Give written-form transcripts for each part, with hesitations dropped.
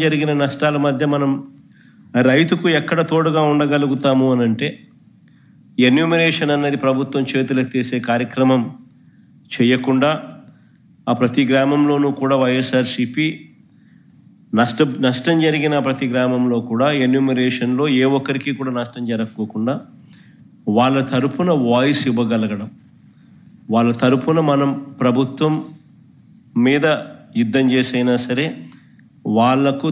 జరిగిన నష్టాల మధ్య మనం రైతుకు ఎక్కడ తోడుగా ఉండగలుగుతాము అని అంటే ఎన్యూమరేషన్ అనేది ప్రభుత్వం చేతులకు తీసే కార్యక్రమం చేయకుండా ఆ ప్రతి గ్రామంలోనూ కూడా వైఎస్ఆర్సీపీ నష్టం జరిగిన ప్రతి గ్రామంలో కూడా ఎన్యూమరేషన్లో ఏ ఒక్కరికి కూడా నష్టం జరగకోకుండా వాళ్ళ తరపున వాయిస్ ఇవ్వగలగడం, వాళ్ళ తరపున మనం ప్రభుత్వం మీద యుద్ధం చేసైనా సరే వాళ్లకు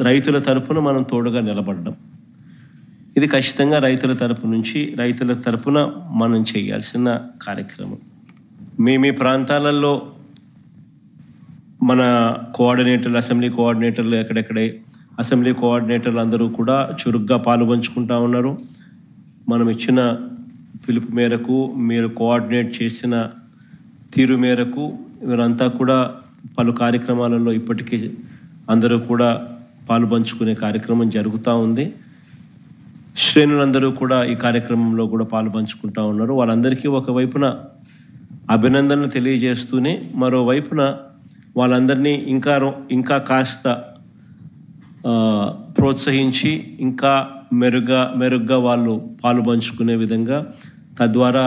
రైతుల తరపున మనం తోడుగా నిలబడడం, ఇది ఖచ్చితంగా రైతుల తరపున మనం చేయాల్సిన కార్యక్రమం. మీ ప్రాంతాలలో మన కోఆర్డినేటర్లు, అసెంబ్లీ కోఆర్డినేటర్లు ఎక్కడెక్కడే అసెంబ్లీ కోఆర్డినేటర్లు అందరూ కూడా చురుగ్గా పాలుపంచుకుంటా ఉన్నారు. మనం ఇచ్చిన పిలుపు మేరకు, మీరు కోఆర్డినేట్ చేసిన తీరు మేరకు వీరంతా కూడా పలు కార్యక్రమాలలో ఇప్పటికీ అందరూ కూడా పాలుపంచుకునే కార్యక్రమం జరుగుతూ ఉంది. శ్రేణులందరూ కూడా ఈ కార్యక్రమంలో కూడా పాలుపంచుకుంటూ ఉన్నారు. వాళ్ళందరికీ ఒకవైపున అభినందనలు తెలియజేస్తూనే మరోవైపున వాళ్ళందరినీ ఇంకా కాస్త ప్రోత్సహించి ఇంకా మెరుగ్గా వాళ్ళు పాలుపంచుకునే విధంగా, తద్వారా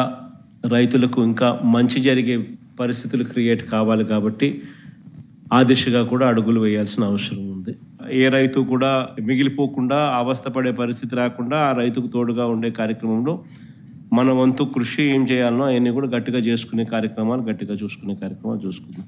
రైతులకు ఇంకా మంచి జరిగే పరిస్థితులు క్రియేట్ కావాలి. కాబట్టి ఆ దిశగా కూడా అడుగులు వేయాల్సిన అవసరం ఉంది. ఏ రైతు కూడా మిగిలిపోకుండా అవస్థపడే పరిస్థితి రాకుండా ఆ రైతుకు తోడుగా ఉండే కార్యక్రమంలో మన వంతు కృషి ఏం చేయాలనో అవన్నీ కూడా గట్టిగా చూసుకునే కార్యక్రమాలు చూసుకుందాం.